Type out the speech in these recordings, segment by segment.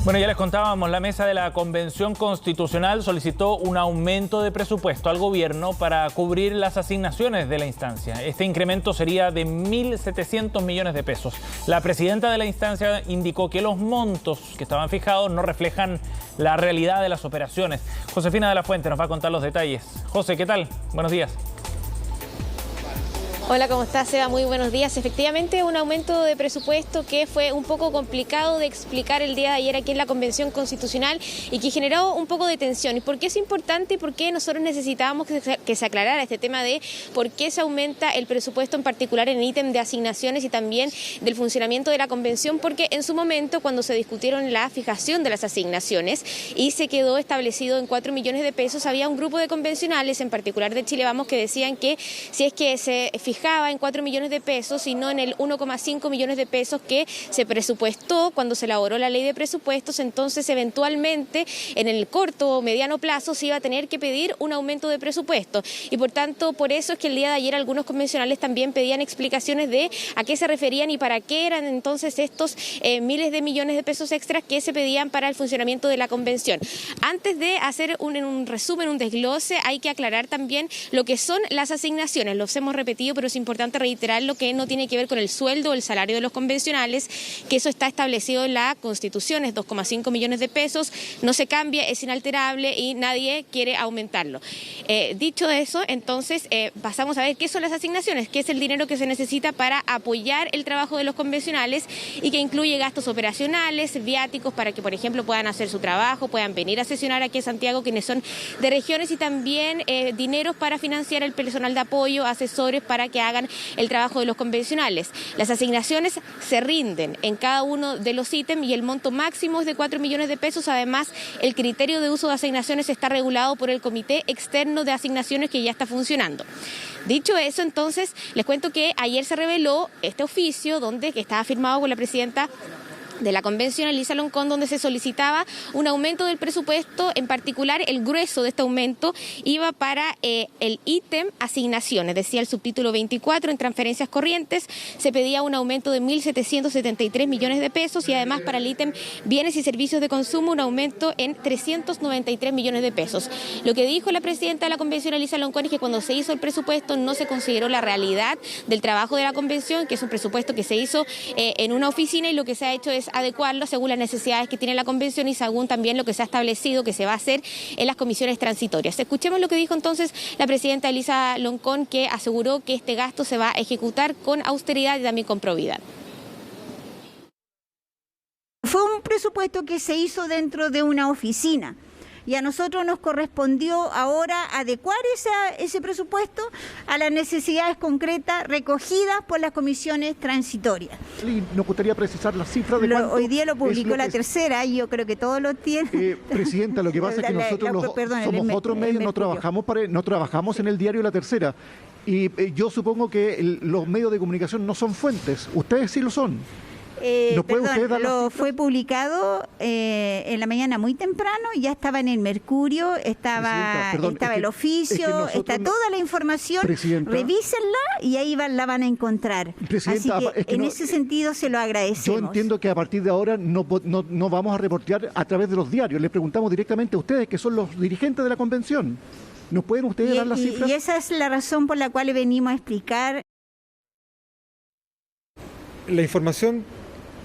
Bueno, ya les contábamos, la mesa de la Convención Constitucional solicitó un aumento de presupuesto al gobierno para cubrir las asignaciones de la instancia. Este incremento sería de 1.700 millones de pesos. La presidenta de la instancia indicó que los montos que estaban fijados no reflejan la realidad de las operaciones. Josefina de la Fuente nos va a contar los detalles. José, ¿qué tal? Buenos días. Hola, ¿cómo estás, Seba? Muy buenos días. Efectivamente, un aumento de presupuesto que fue un poco complicado de explicar el día de ayer aquí en la Convención Constitucional y que generó un poco de tensión. ¿Y por qué es importante y por qué nosotros necesitábamos que se aclarara este tema de por qué se aumenta el presupuesto, en particular en ítem de asignaciones y también del funcionamiento de la Convención? Porque en su momento, cuando se discutieron la fijación de las asignaciones y se quedó establecido en 4 millones de pesos, había un grupo de convencionales, en particular de Chile Vamos, que decían que si es que se fijaba en 4 millones de pesos y no en el 1,5 millones de pesos que se presupuestó cuando se elaboró la ley de presupuestos, entonces eventualmente en el corto o mediano plazo se iba a tener que pedir un aumento de presupuesto. Y por tanto, por eso es que el día de ayer algunos convencionales también pedían explicaciones de a qué se referían y para qué eran entonces estos miles de millones de pesos extras que se pedían para el funcionamiento de la convención. Antes de hacer un resumen, un desglose, hay que aclarar también lo que son las asignaciones. Los hemos repetido, pero es importante reiterar lo que no tiene que ver con el sueldo o el salario de los convencionales, que eso está establecido en la Constitución, es 2,5 millones de pesos, no se cambia, es inalterable y nadie quiere aumentarlo. Dicho eso, entonces pasamos a ver qué son las asignaciones, qué es el dinero que se necesita para apoyar el trabajo de los convencionales y que incluye gastos operacionales, viáticos para que, por ejemplo, puedan hacer su trabajo, puedan venir a sesionar aquí a Santiago, quienes son de regiones, y también dineros para financiar el personal de apoyo, asesores para que hagan el trabajo de los convencionales. Las asignaciones se rinden en cada uno de los ítems y el monto máximo es de 4 millones de pesos. Además, el criterio de uso de asignaciones está regulado por el Comité Externo de Asignaciones, que ya está funcionando. Dicho eso, entonces, les cuento que ayer se reveló este oficio que estaba firmado por la presidenta de la Convención, Elisa Loncón, donde se solicitaba un aumento del presupuesto. En particular, el grueso de este aumento iba para el ítem asignaciones. Decía el subtítulo 24, en transferencias corrientes, se pedía un aumento de 1.773 millones de pesos y además para el ítem bienes y servicios de consumo un aumento en 393 millones de pesos. Lo que dijo la presidenta de la Convención, Elisa Loncón, es que cuando se hizo el presupuesto no se consideró la realidad del trabajo de la Convención, que es un presupuesto que se hizo en una oficina, y lo que se ha hecho es adecuarlo según las necesidades que tiene la Convención y según también lo que se ha establecido que se va a hacer en las comisiones transitorias. Escuchemos lo que dijo entonces la presidenta Elisa Loncón, que aseguró que este gasto se va a ejecutar con austeridad y también con probidad. Fue un presupuesto que se hizo dentro de una oficina. Y a nosotros nos correspondió ahora adecuar ese presupuesto a las necesidades concretas recogidas por las comisiones transitorias. ¿Nos gustaría precisar las cifras de cuánto? Hoy día lo publicó la tercera y yo creo que todos lo tienen. Presidenta, lo que pasa es que nosotros somos otros medios, no trabajamos en el diario La Tercera. Y yo supongo que los medios de comunicación no son fuentes. Ustedes sí lo son. Fue publicado en la mañana muy temprano, ya estaba en el Mercurio, estaba el oficio, está toda la información, revísenla y ahí la van a encontrar. Así que en ese sentido se lo agradecemos. Yo entiendo que a partir de ahora no vamos a reportear a través de los diarios, les preguntamos directamente a ustedes, que son los dirigentes de la Convención. ¿Nos pueden ustedes dar las cifras? Y esa es la razón por la cual venimos a explicar. La información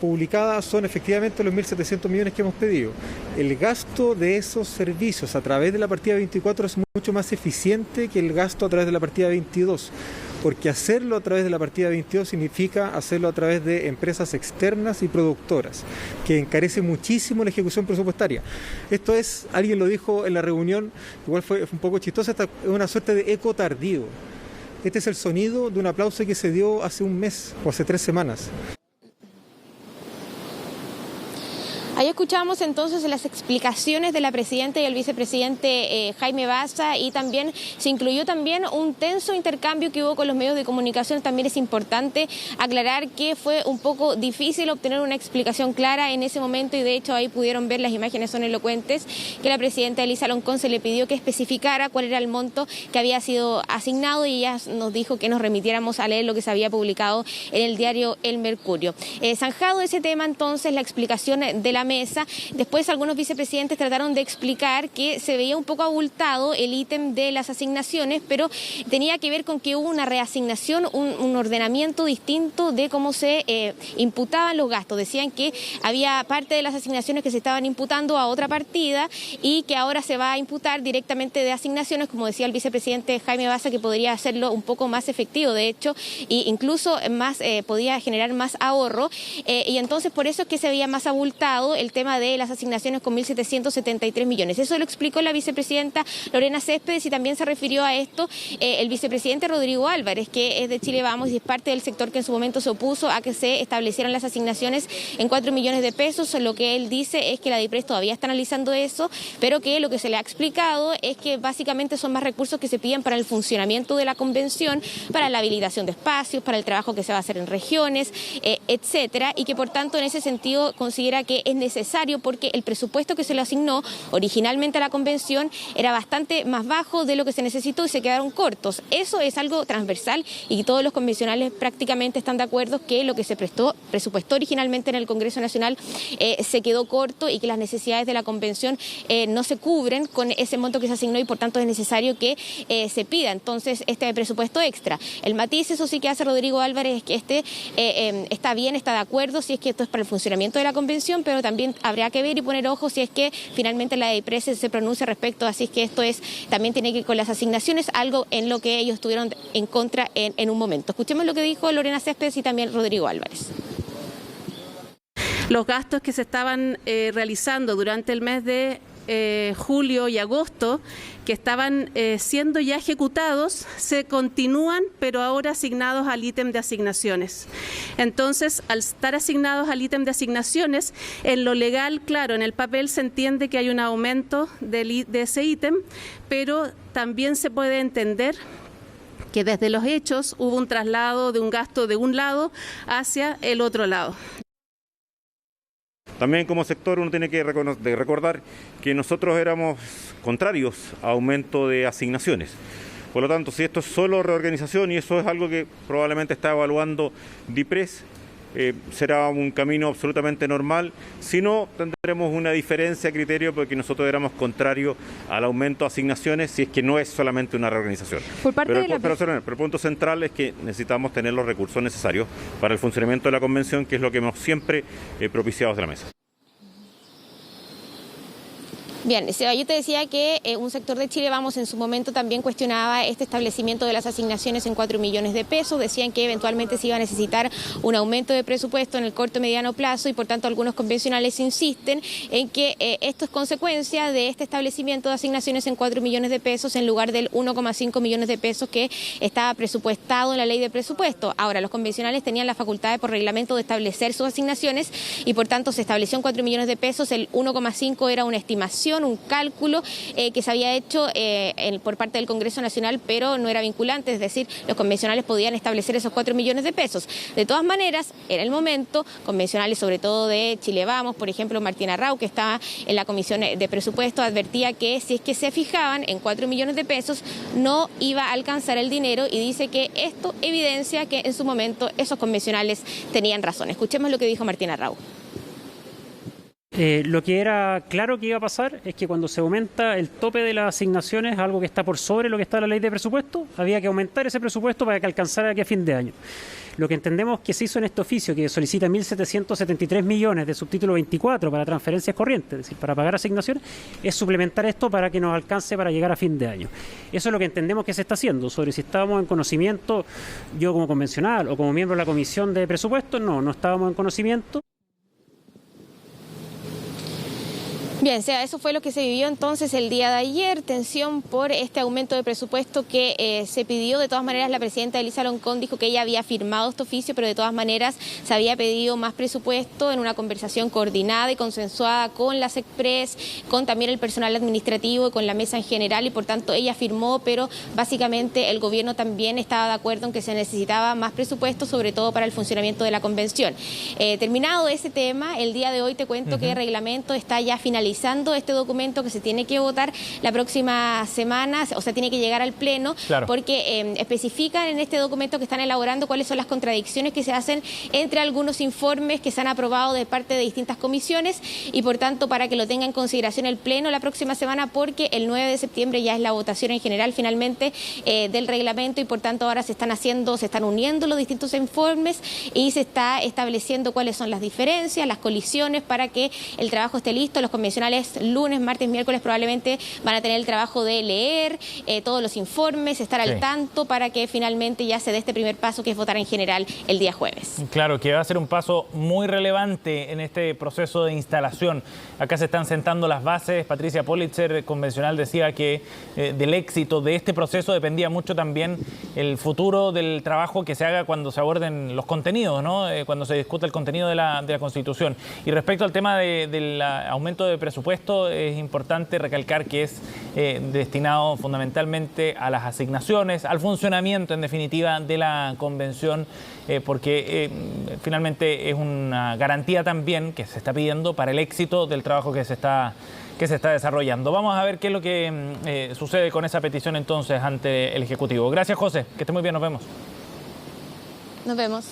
publicadas son efectivamente los 1.700 millones que hemos pedido. El gasto de esos servicios a través de la partida 24 es mucho más eficiente que el gasto a través de la partida 22, porque hacerlo a través de la partida 22 significa hacerlo a través de empresas externas y productoras, que encarece muchísimo la ejecución presupuestaria. Esto es, alguien lo dijo en la reunión, igual fue un poco chistoso, es una suerte de eco tardío. Este es el sonido de un aplauso que se dio hace un mes o hace 3 semanas. Ahí escuchamos entonces las explicaciones de la presidenta y el vicepresidente Jaime Baza, y también se incluyó también un tenso intercambio que hubo con los medios de comunicación. También es importante aclarar que fue un poco difícil obtener una explicación clara en ese momento, y de hecho ahí pudieron ver, las imágenes son elocuentes, que la presidenta Elisa Loncón se le pidió que especificara cuál era el monto que había sido asignado, y ella nos dijo que nos remitiéramos a leer lo que se había publicado en el diario El Mercurio. Zanjado ese tema, entonces, la explicación de la mesa. Después algunos vicepresidentes trataron de explicar que se veía un poco abultado el ítem de las asignaciones, pero tenía que ver con que hubo una reasignación, un ordenamiento distinto de cómo se imputaban los gastos. Decían que había parte de las asignaciones que se estaban imputando a otra partida y que ahora se va a imputar directamente de asignaciones, como decía el vicepresidente Jaime Baza, que podría hacerlo un poco más efectivo, de hecho, e incluso más podía generar más ahorro, y entonces por eso es que se veía más abultado el tema de las asignaciones con 1.773 millones. Eso lo explicó la vicepresidenta Lorena Céspedes y también se refirió a esto el vicepresidente Rodrigo Álvarez, que es de Chile Vamos y es parte del sector que en su momento se opuso a que se establecieran las asignaciones en 4 millones de pesos. Lo que él dice es que la DIPRES todavía está analizando eso, pero que lo que se le ha explicado es que básicamente son más recursos que se piden para el funcionamiento de la convención, para la habilitación de espacios, para el trabajo que se va a hacer en regiones, etcétera, y que por tanto en ese sentido considera que es necesario porque el presupuesto que se le asignó originalmente a la convención era bastante más bajo de lo que se necesitó y se quedaron cortos. Eso es algo transversal y todos los convencionales prácticamente están de acuerdo que lo que se presupuestó originalmente en el Congreso Nacional se quedó corto y que las necesidades de la convención no se cubren con ese monto que se asignó y por tanto es necesario que se pida entonces este presupuesto extra. El matiz, eso sí que hace Rodrigo Álvarez, es que está bien, está de acuerdo si es que esto es para el funcionamiento de la convención, pero también habría que ver y poner ojo si es que finalmente la DIPRES se pronuncia respecto, así es que esto también tiene que ir con las asignaciones, algo en lo que ellos estuvieron en contra en un momento. Escuchemos lo que dijo Lorena Céspedes y también Rodrigo Álvarez. Los gastos que se estaban realizando durante el mes de julio y agosto, que estaban siendo ya ejecutados, se continúan, pero ahora asignados al ítem de asignaciones. Entonces, al estar asignados al ítem de asignaciones, en lo legal, claro, en el papel se entiende que hay un aumento de ese ítem, pero también se puede entender que desde los hechos hubo un traslado de un gasto de un lado hacia el otro lado. También como sector uno tiene que recordar que nosotros éramos contrarios a aumento de asignaciones. Por lo tanto, si esto es solo reorganización y eso es algo que probablemente está evaluando DIPRES, será un camino absolutamente normal. Si no, tendremos una diferencia de criterio porque nosotros éramos contrarios al aumento de asignaciones si es que no es solamente una reorganización. Pero el punto central es que necesitamos tener los recursos necesarios para el funcionamiento de la convención, que es lo que hemos siempre propiciado desde la mesa. Bien, Seba, yo te decía que un sector de Chile Vamos en su momento también cuestionaba este establecimiento de las asignaciones en 4 millones de pesos. Decían que eventualmente se iba a necesitar un aumento de presupuesto en el corto y mediano plazo y por tanto algunos convencionales insisten en que esto es consecuencia de este establecimiento de asignaciones en 4 millones de pesos en lugar del 1,5 millones de pesos que estaba presupuestado en la ley de presupuesto. Ahora, los convencionales tenían la facultad por reglamento de establecer sus asignaciones y por tanto se estableció en 4 millones de pesos, el 1,5 era una estimación, un cálculo que se había hecho por parte del Congreso Nacional, pero no era vinculante, es decir, los convencionales podían establecer esos 4 millones de pesos. De todas maneras, era el momento, convencionales sobre todo de Chile Vamos, por ejemplo, Martín Arrau, que estaba en la Comisión de Presupuesto, advertía que si es que se fijaban en 4 millones de pesos, no iba a alcanzar el dinero y dice que esto evidencia que en su momento esos convencionales tenían razón. Escuchemos lo que dijo Martín Arrau. Lo que era claro que iba a pasar es que cuando se aumenta el tope de las asignaciones, algo que está por sobre lo que está en la ley de presupuesto, había que aumentar ese presupuesto para que alcanzara aquí a fin de año. Lo que entendemos que se hizo en este oficio, que solicita 1.773 millones de subtítulo 24 para transferencias corrientes, es decir, para pagar asignaciones, es suplementar esto para que nos alcance para llegar a fin de año. Eso es lo que entendemos que se está haciendo. Sobre si estábamos en conocimiento, yo como convencional o como miembro de la Comisión de Presupuestos, no estábamos en conocimiento. Bien, eso fue lo que se vivió entonces el día de ayer, tensión por este aumento de presupuesto que se pidió. De todas maneras, la presidenta Elisa Loncón dijo que ella había firmado este oficio, pero de todas maneras se había pedido más presupuesto en una conversación coordinada y consensuada con la SECPRES, con también el personal administrativo y con la mesa en general, y por tanto ella firmó, pero básicamente el gobierno también estaba de acuerdo en que se necesitaba más presupuesto, sobre todo para el funcionamiento de la convención. Terminado ese tema, el día de hoy te cuento que el reglamento está ya finalizado analizando este documento que se tiene que votar la próxima semana, o sea, tiene que llegar al Pleno, porque especifican en este documento que están elaborando cuáles son las contradicciones que se hacen entre algunos informes que se han aprobado de parte de distintas comisiones y, por tanto, para que lo tenga en consideración el Pleno la próxima semana, porque el 9 de septiembre ya es la votación en general finalmente del reglamento y, por tanto, ahora se están uniendo los distintos informes y se está estableciendo cuáles son las diferencias, las colisiones, para que el trabajo esté listo. Los convencionales lunes, martes, miércoles probablemente van a tener el trabajo de leer todos los informes, estar al tanto para que finalmente ya se dé este primer paso, que es votar en general el día jueves. Claro, que va a ser un paso muy relevante en este proceso de instalación. Acá se están sentando las bases. Patricia Politzer, convencional, decía que del éxito de este proceso dependía mucho también el futuro del trabajo que se haga cuando se aborden los contenidos, ¿no? Cuando se discuta el contenido de la Constitución. Y respecto al tema del aumento de presupuesto, es importante recalcar que es destinado fundamentalmente a las asignaciones, al funcionamiento, en definitiva, de la convención, porque finalmente es una garantía también que se está pidiendo para el éxito del trabajo que se está desarrollando. Vamos a ver qué es lo que sucede con esa petición entonces ante el Ejecutivo. Gracias, José. Que esté muy bien. Nos vemos. Nos vemos.